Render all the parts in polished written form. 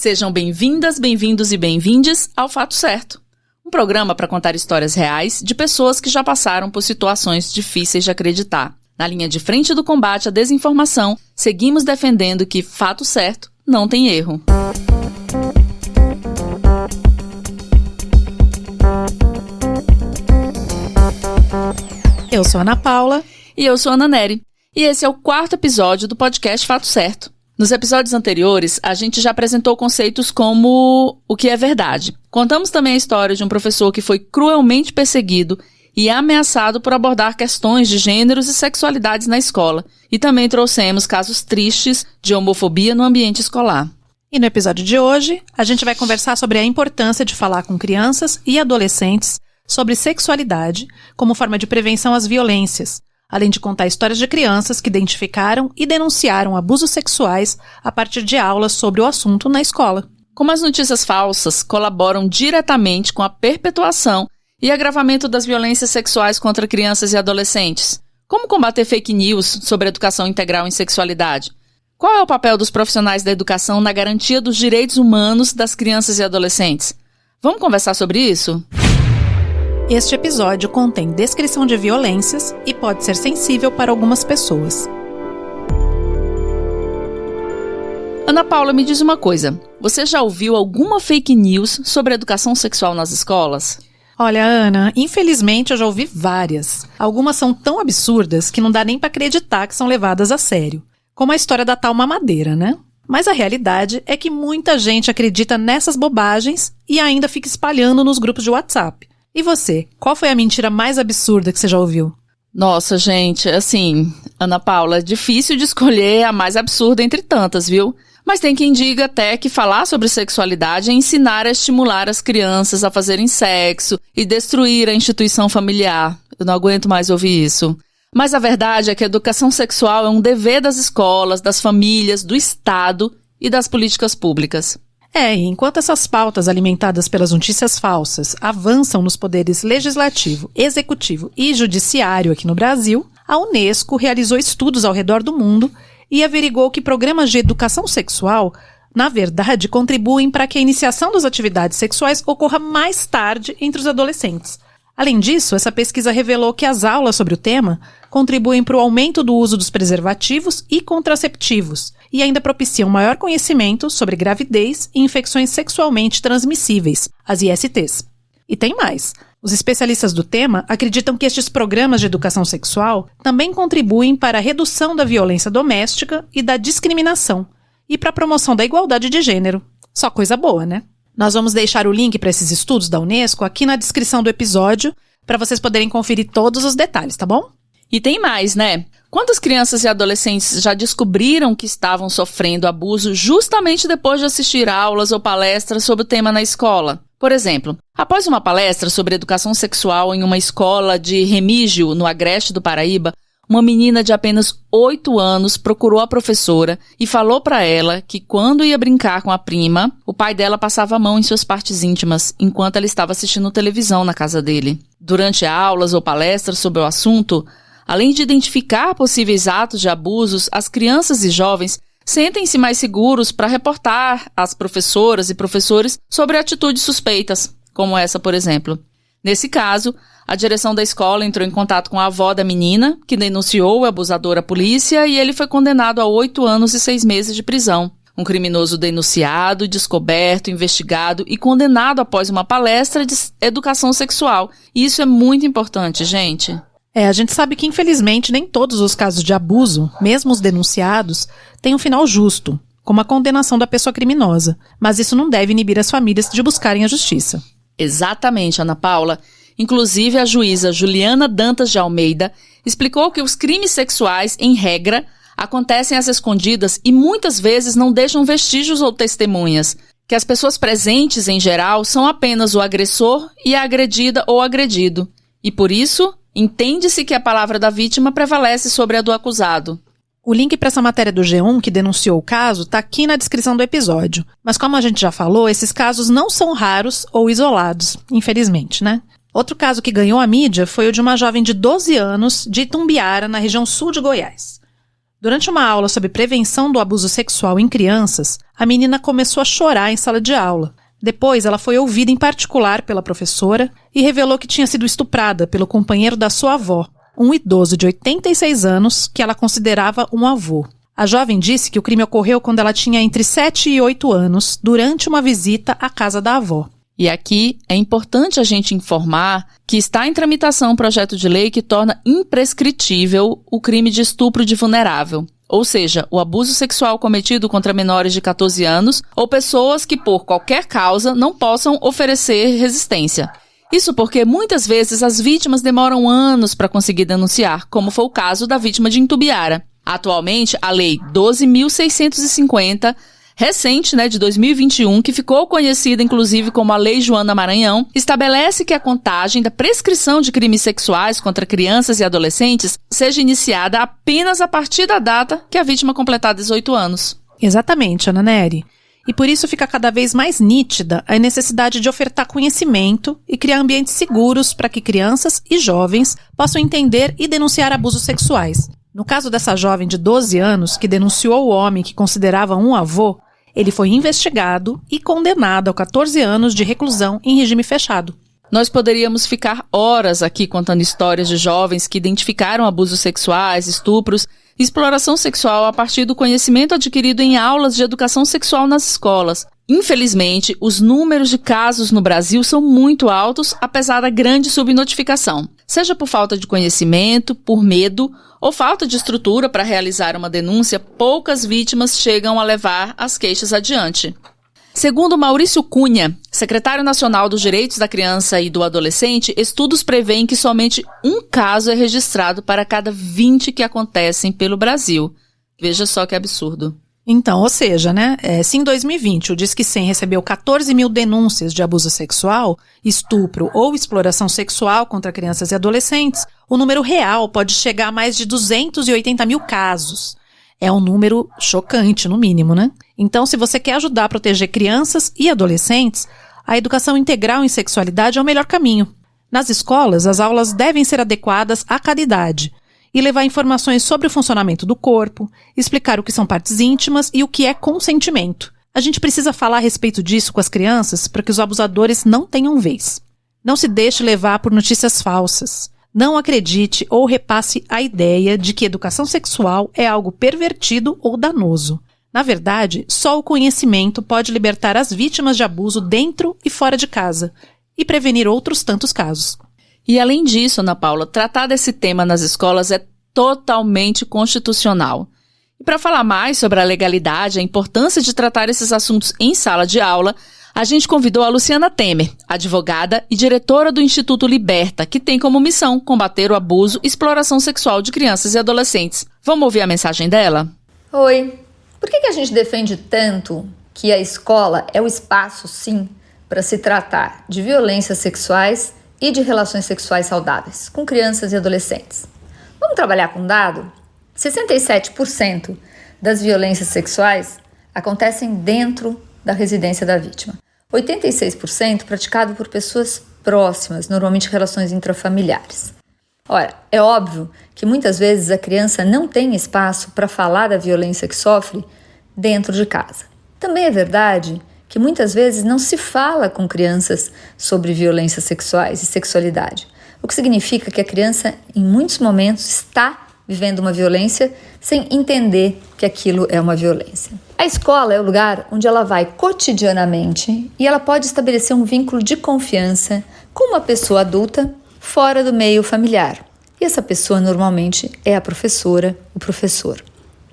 Sejam bem-vindas, bem-vindos e bem-vindes ao Fato Certo, um programa para contar histórias reais de pessoas que já passaram por situações difíceis de acreditar. Na linha de frente do combate à desinformação, seguimos defendendo que fato certo não tem erro. Eu sou a Ana Paula. E eu sou a Ana Nery. E esse é o 4º episódio do podcast Fato Certo. Nos episódios anteriores, a gente já apresentou conceitos como o que é verdade. Contamos também a história de um professor que foi cruelmente perseguido e ameaçado por abordar questões de gêneros e sexualidades na escola. E também trouxemos casos tristes de homofobia no ambiente escolar. E no episódio de hoje, a gente vai conversar sobre a importância de falar com crianças e adolescentes sobre sexualidade como forma de prevenção às violências, além de contar histórias de crianças que identificaram e denunciaram abusos sexuais a partir de aulas sobre o assunto na escola. Como as notícias falsas colaboram diretamente com a perpetuação e agravamento das violências sexuais contra crianças e adolescentes? Como combater fake news sobre educação integral em sexualidade? Qual é o papel dos profissionais da educação na garantia dos direitos humanos das crianças e adolescentes? Vamos conversar sobre isso? Este episódio contém descrição de violências e pode ser sensível para algumas pessoas. Ana Paula, me diz uma coisa. Você já ouviu alguma fake news sobre educação sexual nas escolas? Olha, Ana, infelizmente eu já ouvi várias. Algumas são tão absurdas que não dá nem para acreditar que são levadas a sério. Como a história da tal mamadeira, né? Mas a realidade é que muita gente acredita nessas bobagens e ainda fica espalhando nos grupos de WhatsApp. E você, qual foi a mentira mais absurda que você já ouviu? Nossa, gente, assim, Ana Paula, difícil de escolher a mais absurda entre tantas, viu? Mas tem quem diga até que falar sobre sexualidade é ensinar a estimular as crianças a fazerem sexo e destruir a instituição familiar. Eu não aguento mais ouvir isso. Mas a verdade é que a educação sexual é um dever das escolas, das famílias, do Estado e das políticas públicas. E enquanto essas pautas alimentadas pelas notícias falsas avançam nos poderes legislativo, executivo e judiciário aqui no Brasil, a Unesco realizou estudos ao redor do mundo e averigou que programas de educação sexual, na verdade, contribuem para que a iniciação das atividades sexuais ocorra mais tarde entre os adolescentes. Além disso, essa pesquisa revelou que as aulas sobre o tema contribuem para o aumento do uso dos preservativos e contraceptivos e ainda propiciam maior conhecimento sobre gravidez e infecções sexualmente transmissíveis, as ISTs. E tem mais. Os especialistas do tema acreditam que estes programas de educação sexual também contribuem para a redução da violência doméstica e da discriminação e para a promoção da igualdade de gênero. Só coisa boa, né? Nós vamos deixar o link para esses estudos da Unesco aqui na descrição do episódio para vocês poderem conferir todos os detalhes, tá bom? E tem mais, né? Quantas crianças e adolescentes já descobriram que estavam sofrendo abuso justamente depois de assistir aulas ou palestras sobre o tema na escola? Por exemplo, após uma palestra sobre educação sexual em uma escola de Remígio, no Agreste do Paraíba, uma menina de apenas 8 anos procurou a professora e falou para ela que quando ia brincar com a prima, o pai dela passava a mão em suas partes íntimas enquanto ela estava assistindo televisão na casa dele. Durante aulas ou palestras sobre o assunto, além de identificar possíveis atos de abusos, as crianças e jovens sentem-se mais seguros para reportar às professoras e professores sobre atitudes suspeitas, como essa, por exemplo. Nesse caso, a direção da escola entrou em contato com a avó da menina, que denunciou o abusador à polícia e ele foi condenado a 8 anos e 6 meses de prisão. Um criminoso denunciado, descoberto, investigado e condenado após uma palestra de educação sexual. E isso é muito importante, gente. A gente sabe que infelizmente nem todos os casos de abuso, mesmo os denunciados, têm um final justo, como a condenação da pessoa criminosa. Mas isso não deve inibir as famílias de buscarem a justiça. Exatamente, Ana Paula. Inclusive, a juíza Juliana Dantas de Almeida explicou que os crimes sexuais, em regra, acontecem às escondidas e muitas vezes não deixam vestígios ou testemunhas, que as pessoas presentes, em geral, são apenas o agressor e a agredida ou agredido. E por isso, entende-se que a palavra da vítima prevalece sobre a do acusado. O link para essa matéria do G1 que denunciou o caso está aqui na descrição do episódio. Mas como a gente já falou, esses casos não são raros ou isolados, infelizmente, né? Outro caso que ganhou a mídia foi o de uma jovem de 12 anos de Itumbiara, na região sul de Goiás. Durante uma aula sobre prevenção do abuso sexual em crianças, a menina começou a chorar em sala de aula. Depois, ela foi ouvida em particular pela professora e revelou que tinha sido estuprada pelo companheiro da sua avó, um idoso de 86 anos que ela considerava um avô. A jovem disse que o crime ocorreu quando ela tinha entre 7 e 8 anos, durante uma visita à casa da avó. E aqui é importante a gente informar que está em tramitação um projeto de lei que torna imprescritível o crime de estupro de vulnerável, ou seja, o abuso sexual cometido contra menores de 14 anos ou pessoas que, por qualquer causa, não possam oferecer resistência. Isso porque, muitas vezes, as vítimas demoram anos para conseguir denunciar, como foi o caso da vítima de Itumbiara. Atualmente, a Lei 12.650, recente, de 2021, que ficou conhecida inclusive como a Lei Joana Maranhão, estabelece que a contagem da prescrição de crimes sexuais contra crianças e adolescentes seja iniciada apenas a partir da data que a vítima completar 18 anos. Exatamente, Ana Nery. E por isso fica cada vez mais nítida a necessidade de ofertar conhecimento e criar ambientes seguros para que crianças e jovens possam entender e denunciar abusos sexuais. No caso dessa jovem de 12 anos que denunciou o homem que considerava um avô, ele foi investigado e condenado a 14 anos de reclusão em regime fechado. Nós poderíamos ficar horas aqui contando histórias de jovens que identificaram abusos sexuais, estupros e exploração sexual a partir do conhecimento adquirido em aulas de educação sexual nas escolas. Infelizmente, os números de casos no Brasil são muito altos, apesar da grande subnotificação. Seja por falta de conhecimento, por medo ou falta de estrutura para realizar uma denúncia, poucas vítimas chegam a levar as queixas adiante. Segundo Maurício Cunha, secretário nacional dos Direitos da Criança e do Adolescente, estudos prevêem que somente um caso é registrado para cada 20 que acontecem pelo Brasil. Veja só que absurdo. Então, ou seja, se em 2020 o Disque 100 recebeu 14 mil denúncias de abuso sexual, estupro ou exploração sexual contra crianças e adolescentes, o número real pode chegar a mais de 280 mil casos. É um número chocante, no mínimo, Então, se você quer ajudar a proteger crianças e adolescentes, a educação integral em sexualidade é o melhor caminho. Nas escolas, as aulas devem ser adequadas a cada idade e levar informações sobre o funcionamento do corpo, explicar o que são partes íntimas e o que é consentimento. A gente precisa falar a respeito disso com as crianças para que os abusadores não tenham vez. Não se deixe levar por notícias falsas. Não acredite ou repasse a ideia de que educação sexual é algo pervertido ou danoso. Na verdade, só o conhecimento pode libertar as vítimas de abuso dentro e fora de casa e prevenir outros tantos casos. E além disso, Ana Paula, tratar desse tema nas escolas é totalmente constitucional. E para falar mais sobre a legalidade e a importância de tratar esses assuntos em sala de aula, a gente convidou a Luciana Temer, advogada e diretora do Instituto Liberta, que tem como missão combater o abuso e exploração sexual de crianças e adolescentes. Vamos ouvir a mensagem dela? Oi, por que a gente defende tanto que a escola é o espaço, sim, para se tratar de violências sexuais e de relações sexuais saudáveis com crianças e adolescentes? Vamos trabalhar com um dado? 67% das violências sexuais acontecem dentro da residência da vítima. 86% praticado por pessoas próximas, normalmente relações intrafamiliares. Ora, é óbvio que muitas vezes a criança não tem espaço para falar da violência que sofre dentro de casa. Também é verdade que muitas vezes não se fala com crianças sobre violências sexuais e sexualidade, o que significa que a criança, em muitos momentos, está vivendo uma violência sem entender que aquilo é uma violência. A escola é o lugar onde ela vai cotidianamente e ela pode estabelecer um vínculo de confiança com uma pessoa adulta fora do meio familiar. E essa pessoa normalmente é a professora, o professor.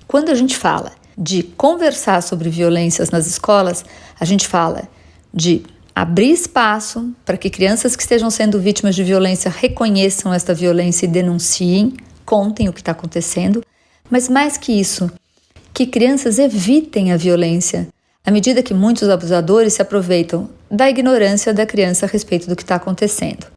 Quando a gente fala de conversar sobre violências nas escolas, a gente fala de abrir espaço para que crianças que estejam sendo vítimas de violência reconheçam esta violência e denunciem, contem o que está acontecendo, mas mais que isso, que crianças evitem a violência, à medida que muitos abusadores se aproveitam da ignorância da criança a respeito do que está acontecendo.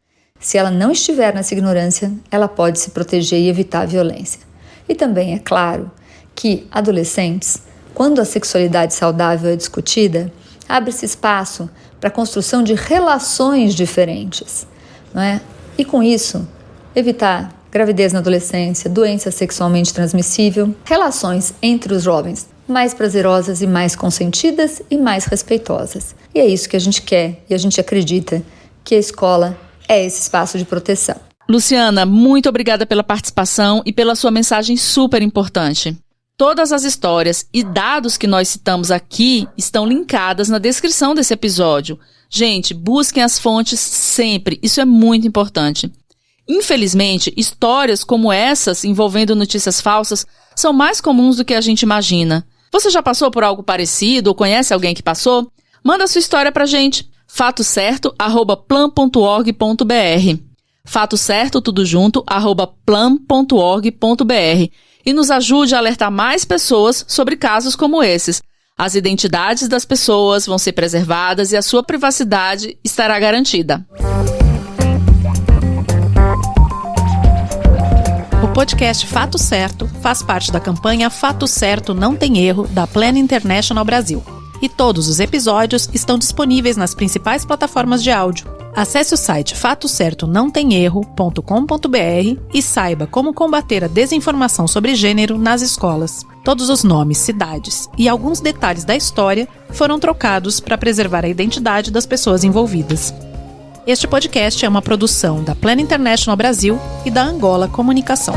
Se ela não estiver nessa ignorância, ela pode se proteger e evitar a violência. E também é claro que adolescentes, quando a sexualidade saudável é discutida, abre-se espaço para a construção de relações diferentes, não é? E com isso, evitar gravidez na adolescência, doença sexualmente transmissível, relações entre os jovens mais prazerosas e mais consentidas e mais respeitosas. E é isso que a gente quer e a gente acredita que a escola é esse espaço de proteção. Luciana, muito obrigada pela participação e pela sua mensagem super importante. Todas as histórias e dados que nós citamos aqui estão linkadas na descrição desse episódio. Gente, busquem as fontes sempre, isso é muito importante. Infelizmente, histórias como essas envolvendo notícias falsas são mais comuns do que a gente imagina. Você já passou por algo parecido ou conhece alguém que passou? Manda sua história pra gente. fatocerto@plan.org.br. Fato Certo, tudo junto, @plan.org.br. E nos ajude a alertar mais pessoas sobre casos como esses. As identidades das pessoas vão ser preservadas e a sua privacidade estará garantida. O podcast Fato Certo faz parte da campanha Fato Certo Não Tem Erro, da Plan International Brasil. E todos os episódios estão disponíveis nas principais plataformas de áudio. Acesse o site fatocertonãotemerro.com.br e saiba como combater a desinformação sobre gênero nas escolas. Todos os nomes, cidades e alguns detalhes da história foram trocados para preservar a identidade das pessoas envolvidas. Este podcast é uma produção da Plan International Brasil e da Angola Comunicação.